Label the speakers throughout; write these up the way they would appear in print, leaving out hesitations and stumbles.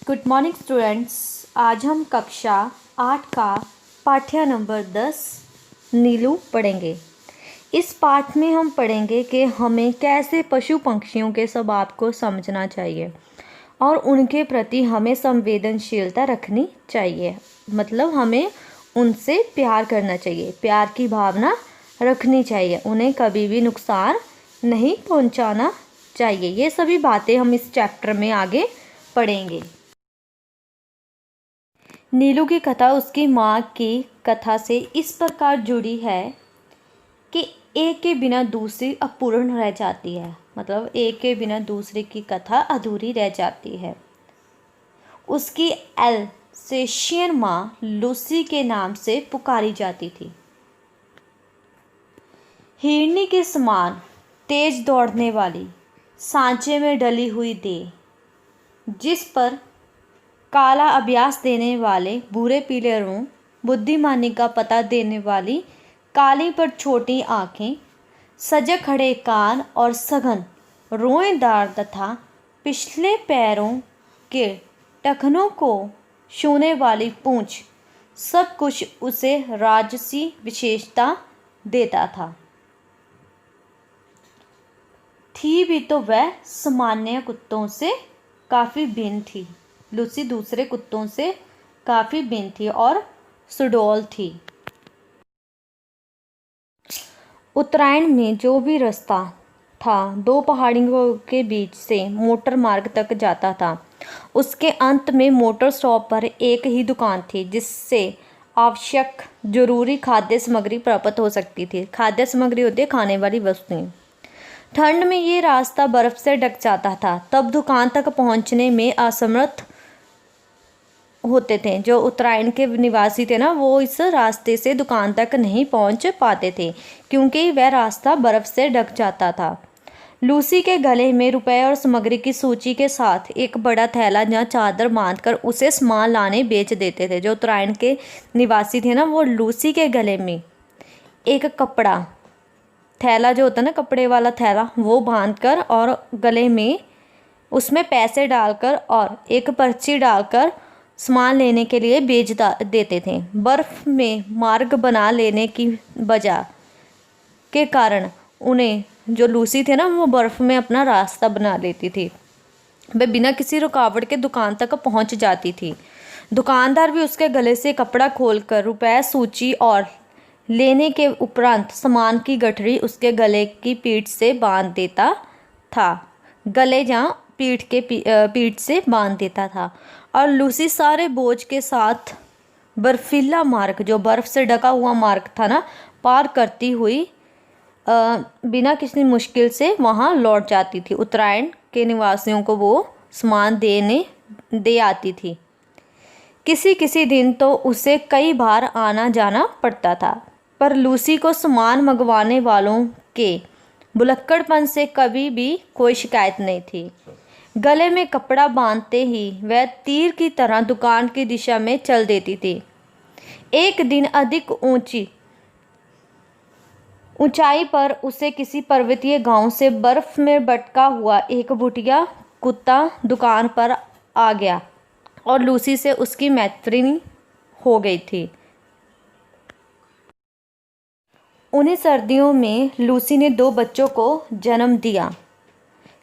Speaker 1: Good morning students. आज हम कक्षा 8 का पाठ्य नंबर 10 नीलू पढ़ेंगे। इस पाठ में हम पढ़ेंगे कि हमें कैसे पशु पंक्षियों के स्वभाव को समझना चाहिए और उनके प्रति हमें संवेदनशीलता रखनी चाहिए। मतलब हमें उनसे प्यार करना चाहिए, प्यार की भावना रखनी चाहिए, उन्हें कभी भी नुकसान नहीं पहुंचाना चाहिए। ये सभी बातें हम इस चैप्टर में आगे पढ़ेंगे। नीलू की कथा उसकी माँ की कथा से इस प्रकार जुड़ी है कि एक के बिना दूसरी अपूर्ण रह जाती है। मतलब एक के बिना दूसरे की कथा अधूरी रह जाती है। उसकी एल्सेशियन माँ लूसी के नाम से पुकारी जाती थी। हिरनी के समान तेज दौड़ने वाली, सांचे में डली हुई देह, जिस पर काला अभ्यास देने वाले भूरे पीले रंग, बुद्धिमानी का पता देने वाली काली पर छोटी आँखें, सजग खड़े कान और सघन रोएदार तथा पिछले पैरों के टखनों को छूने वाली पूंछ, सब कुछ उसे राजसी विशेषता देता था। थी भी तो वह सामान्य कुत्तों से काफ़ी भिन्न थी। लूसी दूसरे कुत्तों से काफ़ी भिन्न थी और सुडौल थी। उत्तरायण में जो भी रास्ता था दो पहाड़ियों के बीच से मोटर मार्ग तक जाता था। उसके अंत में मोटर स्टॉप पर एक ही दुकान थी जिससे आवश्यक जरूरी खाद्य सामग्री प्राप्त हो सकती थी। खाद्य सामग्री होती है खाने वाली वस्तुएं। ठंड में ये रास्ता बर्फ से ढक जाता था, तब दुकान तक पहुंचने में असमर्थ होते थे। जो उत्तरायण के निवासी थे ना, वो इस रास्ते से दुकान तक नहीं पहुंच पाते थे क्योंकि वह रास्ता बर्फ से ढक जाता था। लूसी के गले में रुपए और सामग्री की सूची के साथ एक बड़ा थैला या चादर बांधकर उसे सामान लाने बेच देते थे। जो उत्तरायण के निवासी थे ना, वो लूसी के गले में एक कपड़ा थैला, जो होता है ना कपड़े वाला थैला, वो बांधकर और गले में उसमें पैसे डालकर और एक पर्ची डालकर सामान लेने के लिए बेच देते थे। बर्फ़ में मार्ग बना लेने की वजह के कारण उन्हें, जो लूसी थे ना, वो बर्फ़ में अपना रास्ता बना लेती थी। वह बिना किसी रुकावट के दुकान तक पहुंच जाती थी। दुकानदार भी उसके गले से कपड़ा खोलकर रुपए सूची और लेने के उपरांत सामान की गठरी उसके गले की पीठ से बांध देता था। गले या पीठ से बांध देता था और लूसी सारे बोझ के साथ बर्फीला मार्ग, जो बर्फ़ से ढका हुआ मार्ग था ना, पार करती हुई बिना किसी मुश्किल से वहाँ लौट जाती थी। उत्तरायण के निवासियों को वो सामान दे आती थी। किसी किसी दिन तो उसे कई बार आना जाना पड़ता था, पर लूसी को सामान मंगवाने वालों के भुलक्कड़पन से कभी भी कोई शिकायत नहीं थी। गले में कपड़ा बांधते ही वह तीर की तरह दुकान की दिशा में चल देती थी। एक दिन अधिक ऊंचाई पर उसे किसी पर्वतीय गांव से बर्फ में भटका हुआ एक भूतिया कुत्ता दुकान पर आ गया और लूसी से उसकी मैत्री हो गई थी। उन्हीं सर्दियों में लूसी ने 2 बच्चों को जन्म दिया,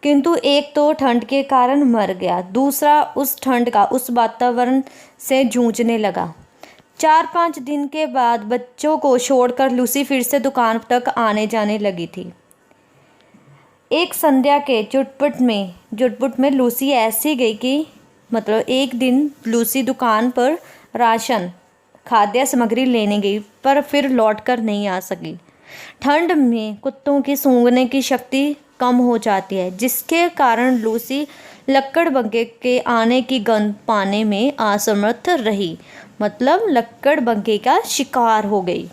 Speaker 1: किंतु एक तो ठंड के कारण मर गया, दूसरा उस ठंड का उस वातावरण से जूझने लगा। 4-5 दिन के बाद बच्चों को छोड़कर लूसी फिर से दुकान तक आने जाने लगी थी। एक संध्या के जुटपुट में लूसी ऐसी गई कि मतलब एक दिन लूसी दुकान पर राशन खाद्य सामग्री लेने गई, पर फिर लौटकर नहीं आ सकी। ठंड में कुत्तों की सूंघने की शक्ति कम हो जाती है, जिसके कारण लूसी लकड़बग्घे के आने की गंध पाने में असमर्थ रही। मतलब लकड़बग्घे का शिकार हो गई,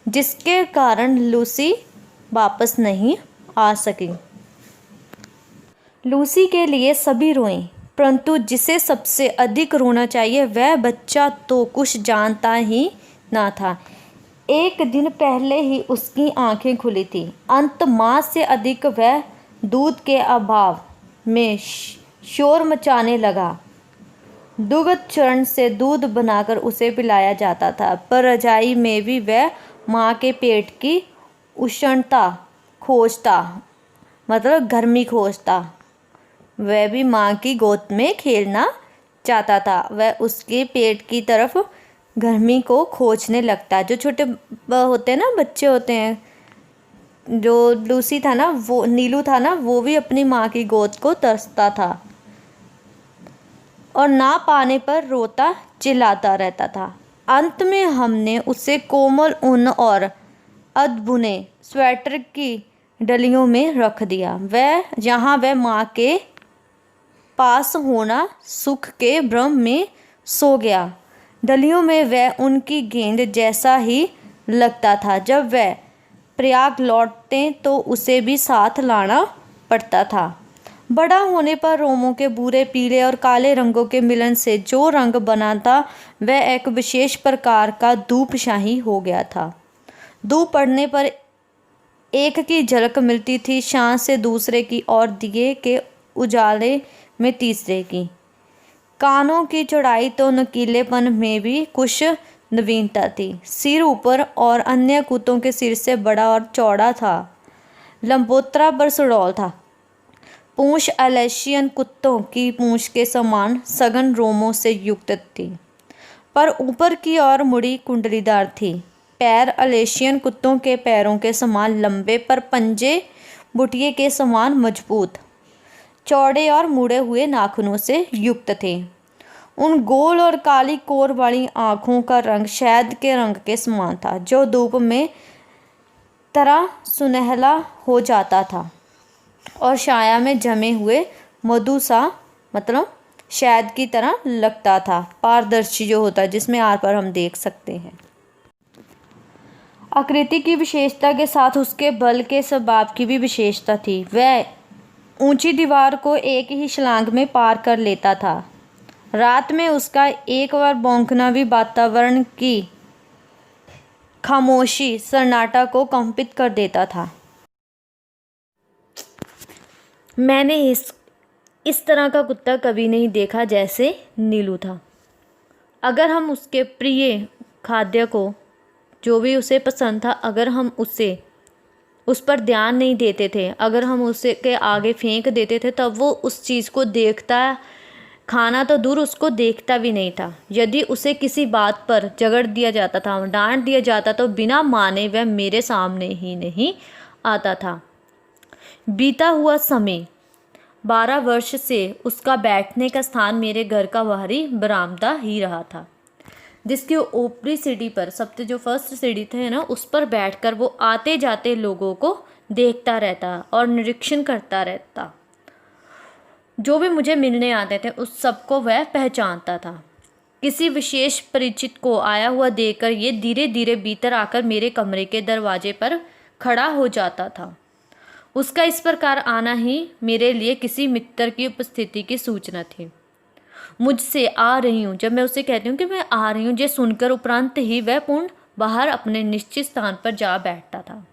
Speaker 1: जिसके कारण लूसी वापस नहीं आ सकी। लूसी के लिए सभी रोए, परंतु जिसे सबसे अधिक रोना चाहिए वह बच्चा तो कुछ जानता ही ना था। एक दिन पहले ही उसकी आंखें खुली थी। अंत माँ से अधिक वह दूध के अभाव में शोर मचाने लगा। दुग्ध चरण से दूध बनाकर उसे पिलाया जाता था, पर रजाई में भी वह माँ के पेट की उष्णता खोजता, मतलब गर्मी खोजता। वह भी माँ की गोद में खेलना चाहता था। वह उसके पेट की तरफ गर्मी को खोजने लगता। जो छोटे होते हैं ना, बच्चे होते हैं, जो लूसी था ना, वो नीलू था ना, वो भी अपनी माँ की गोद को तरसता था और ना पाने पर रोता चिल्लाता रहता था। अंत में हमने उसे कोमल ऊन और अधबुने स्वेटर की डलियों में रख दिया। वह माँ के पास होना सुख के भ्रम में सो गया। डलियों में वह उनकी गेंद जैसा ही लगता था। जब वह प्रयाग लौटते तो उसे भी साथ लाना पड़ता था। बड़ा होने पर रोमों के भूरे, पीले और काले रंगों के मिलन से जो रंग बना था, वह एक विशेष प्रकार का धूपशाही हो गया था। धूप पड़ने पर एक की झलक मिलती थी, शाम से दूसरे की और दिए के उजाले में तीसरे की। कानों की चौड़ाई तो नुकीलेपन में भी कुछ नवीनता थी। सिर ऊपर और अन्य कुत्तों के सिर से बड़ा और चौड़ा था। लंबोत्रा पर सुडौल था। पूंछ एलेशियन कुत्तों की पूंछ के समान सघन रोमों से युक्त थी, पर ऊपर की ओर मुड़ी कुंडलीदार थी। पैर एलेशियन कुत्तों के पैरों के समान लंबे, पर पंजे बुटिये के समान मजबूत, चौड़े और मुड़े हुए नाखूनों से युक्त थे। उन गोल और काली कोर वाली आँखों का रंग शहद के रंग के समान था, जो धूप में तरह सुनहला हो जाता था और छाया में जमे हुए मधु सा, मतलब शहद की तरह लगता था। पारदर्शी जो होता है, जिसमें आर पार हम देख सकते हैं। आकृति की विशेषता के साथ उसके बल के स्वभाव की भी विशेषता थी। वह ऊंची दीवार को एक ही छलांग में पार कर लेता था। रात में उसका एक बार भौंकना भी वातावरण की खामोशी, सन्नाटा को कंपित कर देता था। मैंने इस तरह का कुत्ता कभी नहीं देखा जैसे नीलू था। अगर हम उसके प्रिय खाद्य को, जो भी उसे पसंद था, अगर हम उस पर ध्यान नहीं देते थे, अगर हम उसे के आगे फेंक देते थे, तब वो उस चीज़ को देखता, खाना तो दूर, उसको देखता भी नहीं था। यदि उसे किसी बात पर झगड़ दिया जाता था, डांट दिया जाता, तो बिना माने वह मेरे सामने ही नहीं आता था। बीता हुआ समय 12 वर्ष से उसका बैठने का स्थान मेरे घर का बाहरी बरामदा ही रहा था, जिसकी ऊपरी सीढ़ी पर, सबसे जो फर्स्ट सीढ़ी थे ना, उस पर बैठकर वो आते जाते लोगों को देखता रहता और निरीक्षण करता रहता। जो भी मुझे मिलने आते थे उस सबको वह पहचानता था। किसी विशेष परिचित को आया हुआ देखकर ये धीरे धीरे भीतर आकर मेरे कमरे के दरवाजे पर खड़ा हो जाता था। उसका इस प्रकार आना ही मेरे लिए किसी मित्र की उपस्थिति की सूचना थी। मुझसे आ रही हूँ, जब मैं उसे कहती हूँ कि मैं आ रही हूँ, ये सुनकर उपरांत ही वह पूर्ण बाहर अपने निश्चित स्थान पर जा बैठता था।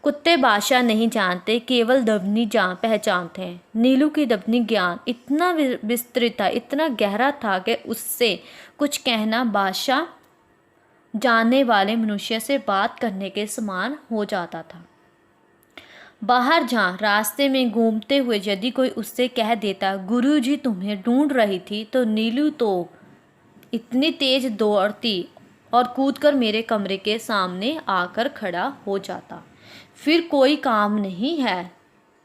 Speaker 1: कुत्ते भाषा नहीं जानते, केवल ध्वनि पहचानते हैं। नीलू की ध्वनि ज्ञान इतना विस्तृत था, इतना गहरा था कि उससे कुछ कहना भाषा जानने वाले मनुष्य से बात करने के समान हो जाता था। बाहर जहाँ रास्ते में घूमते हुए यदि कोई उससे कह देता, गुरुजी तुम्हें ढूंढ रही थी, तो नीलू तो इतनी तेज दौड़ती और कूदकर मेरे कमरे के सामने आकर खड़ा हो जाता। फिर कोई काम नहीं है,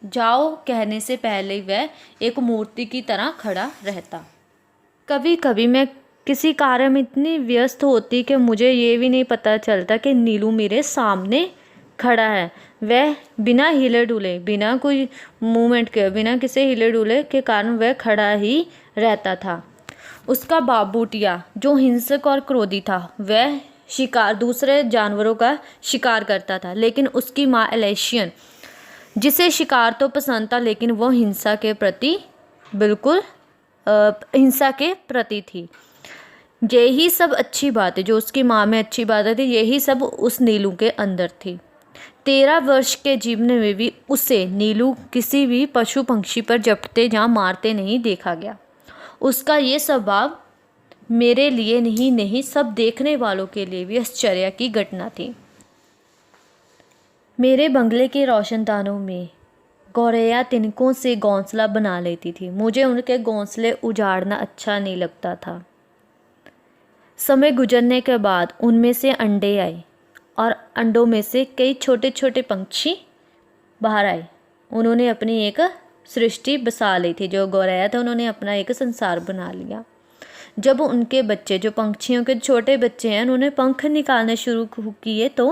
Speaker 1: जाओ कहने से पहले वह एक मूर्ति की तरह खड़ा रहता। कभी कभी मैं किसी कार्य में इतनी व्यस्त होती कि मुझे ये भी नहीं पता चलता कि नीलू मेरे सामने खड़ा है। वह बिना हिले डुले, बिना कोई मूवमेंट के, बिना किसी हिले डुले के कारण वह खड़ा ही रहता था। उसका बाप बूटिया, जो हिंसक और क्रोधी था, वह दूसरे जानवरों का शिकार करता था, लेकिन उसकी माँ एलेशियन, जिसे शिकार तो पसंद था, लेकिन वो हिंसा के प्रति बिल्कुल हिंसा के प्रति थी। यही सब अच्छी बात है, जो उसकी माँ में अच्छी बातें थी, यही सब उस नीलू के अंदर थी। 13 वर्ष के जीवन में भी उसे नीलू किसी भी पशु पंक्षी पर झपटते या मारते नहीं देखा गया। उसका ये स्वभाव मेरे लिए नहीं सब देखने वालों के लिए भी आश्चर्य की घटना थी। मेरे बंगले के रोशनदानों में गौरैया तिनकों से घोंसला बना लेती थी। मुझे उनके घोंसले उजाड़ना अच्छा नहीं लगता था। समय गुजरने के बाद उनमें से अंडे आए और अंडों में से कई छोटे छोटे पंछी बाहर आए। उन्होंने अपनी एक सृष्टि बसा ली थी। जो गौरैया था उन्होंने अपना एक संसार बना लिया। जब उनके बच्चे, जो पंछियों के छोटे बच्चे हैं, उन्होंने पंख निकालने शुरू किए तो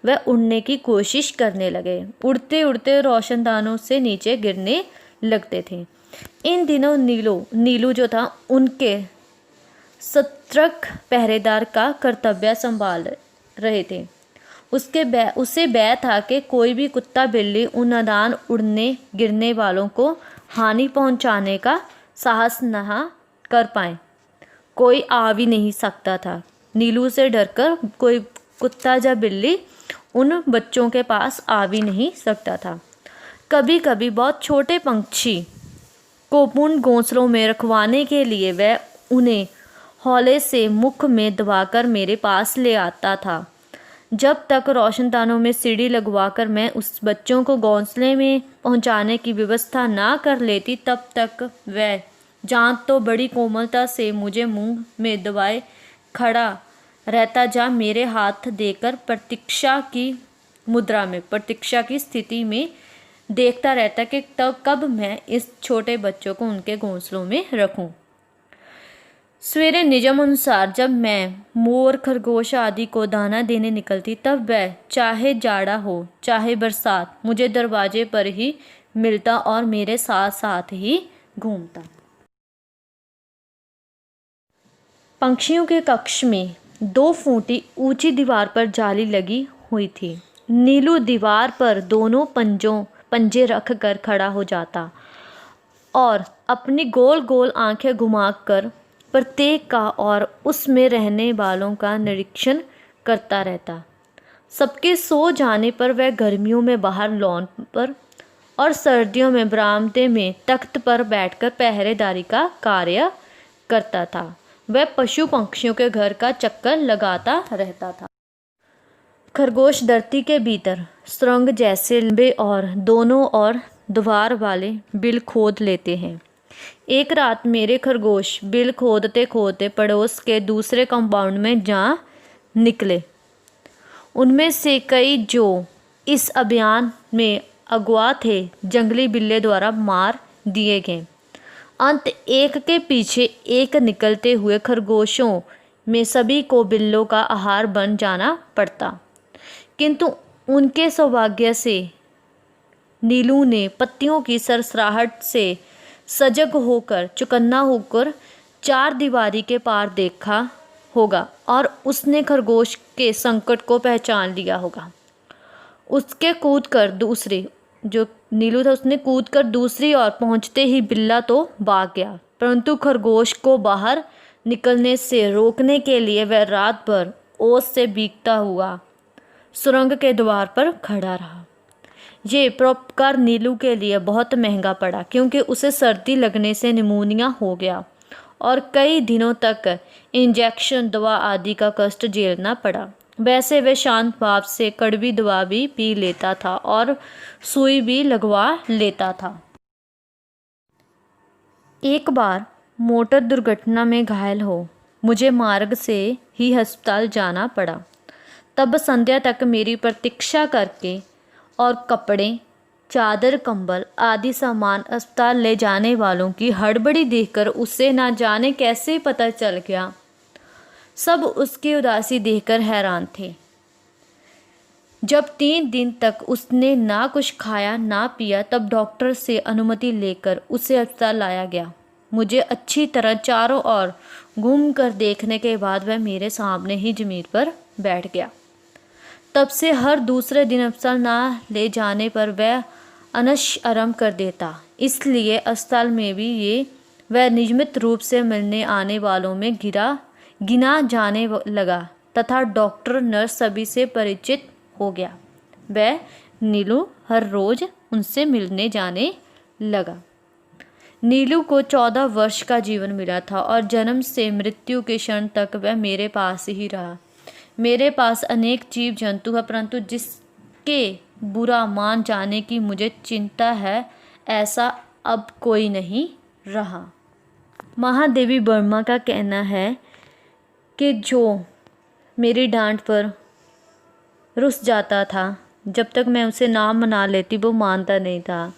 Speaker 1: वह उड़ने की कोशिश करने लगे। उड़ते उड़ते रोशनदानों से नीचे गिरने लगते थे। इन दिनों नीलू जो था उनके सतर्क पहरेदार का कर्तव्य संभाल रहे थे। उसे भय था कि कोई भी कुत्ता बिल्ली उन नादान उड़ने गिरने वालों को हानि पहुंचाने का साहस न कर पाए। कोई आ भी नहीं सकता था। नीलू से डरकर कोई कुत्ता या बिल्ली उन बच्चों के पास आ भी नहीं सकता था। कभी कभी बहुत छोटे पंछी को पूर्ण घोंसलों में रखवाने के लिए वह उन्हें हौले से मुख में दबाकर मेरे पास ले आता था। जब तक रोशनदानों में सीढ़ी लगवाकर मैं उस बच्चों को घोंसले में पहुंचाने की व्यवस्था ना कर लेती, तब तक वह जान तो बड़ी कोमलता से मुझे मुंह में दबाए खड़ा रहता, जा मेरे हाथ देकर प्रतीक्षा की मुद्रा में, प्रतीक्षा की स्थिति में देखता रहता कि तब कब मैं इस छोटे बच्चों को उनके घोंसलों में रखूं। सवेरे नियम अनुसार जब मैं मोर, खरगोश आदि को दाना देने निकलती, तब वह चाहे जाड़ा हो चाहे बरसात मुझे दरवाजे पर ही मिलता और मेरे साथ साथ ही घूमता। पंछियों के कक्ष में 2 फुटी ऊंची दीवार पर जाली लगी हुई थी। नीलू दीवार पर दोनों पंजे रख कर खड़ा हो जाता और अपनी गोल गोल आंखें घुमाकर प्रत्येक का और उसमें रहने वालों का निरीक्षण करता रहता। सबके सो जाने पर वह गर्मियों में बाहर लॉन पर और सर्दियों में बरामदे में तख्त पर बैठकर पहरेदारी का कार्य करता था। वह पशु पक्षियों के घर का चक्कर लगाता रहता था। खरगोश धरती के भीतर सुरंग जैसे लंबे और दोनों ओर द्वार वाले बिल खोद लेते हैं। एक रात मेरे खरगोश बिल खोदते खोदते पड़ोस के दूसरे कंपाउंड में जा निकले। उनमें से कई जो इस अभियान में अगवा थे जंगली बिल्ले द्वारा मार दिए गए। अंत एक के पीछे एक निकलते हुए खरगोशों में सभी को बिल्लों का आहार बन जाना पड़ता। किंतु उनके सौभाग्य से नीलू ने पत्तियों की सरसराहट से सजग होकर, चौकन्ना होकर 4 दीवारी के पार देखा होगा और उसने खरगोश के संकट को पहचान लिया होगा। उसके कूदकर दूसरी, जो नीलू था, उसने कूदकर दूसरी ओर पहुंचते ही बिल्ला तो भाग गया, परंतु खरगोश को बाहर निकलने से रोकने के लिए वह रात भर ओस से भीगता हुआ सुरंग के द्वार पर खड़ा रहा। ये परोपकार नीलू के लिए बहुत महंगा पड़ा, क्योंकि उसे सर्दी लगने से निमोनिया हो गया और कई दिनों तक इंजेक्शन, दवा आदि का कष्ट झेलना पड़ा। वैसे वह शांत भाव से कड़वी दवा भी पी लेता था और सुई भी लगवा लेता था। एक बार मोटर दुर्घटना में घायल हो मुझे मार्ग से ही अस्पताल जाना पड़ा। तब संध्या तक मेरी प्रतीक्षा करके और कपड़े, चादर, कंबल आदि सामान अस्पताल ले जाने वालों की हड़बड़ी देखकर उसे ना जाने कैसे पता चल गया। सब उसकी उदासी देखकर हैरान थे। जब 3 दिन तक उसने ना कुछ खाया ना पिया, तब डॉक्टर से अनुमति लेकर उसे अस्पताल लाया गया। मुझे अच्छी तरह चारों ओर घूम कर देखने के बाद वह मेरे सामने ही जमीन पर बैठ गया। तब से हर दूसरे दिन अस्पताल ना ले जाने पर वह अनश आराम कर देता। इसलिए अस्पताल में भी ये वह नियमित रूप से मिलने आने वालों में गिना जाने लगा तथा डॉक्टर, नर्स सभी से परिचित हो गया। वह नीलू हर रोज उनसे मिलने जाने लगा। नीलू को 14 वर्ष का जीवन मिला था और जन्म से मृत्यु के क्षण तक वह मेरे पास ही रहा। मेरे पास अनेक जीव जंतु है, परंतु जिसके बुरा मान जाने की मुझे चिंता है, ऐसा अब कोई नहीं रहा। महादेवी वर्मा का कहना है कि जो मेरी डांट पर रुस जाता था, जब तक मैं उसे ना मना लेती वो मानता नहीं था,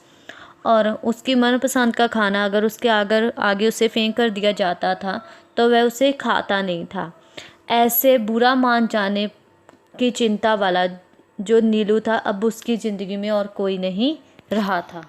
Speaker 1: और उसकी मनपसंद का खाना अगर उसके आगे उसे फेंक कर दिया जाता था तो वह उसे खाता नहीं था। ऐसे बुरा मान जाने की चिंता वाला जो नीलू था, अब उसकी ज़िंदगी में और कोई नहीं रहा था।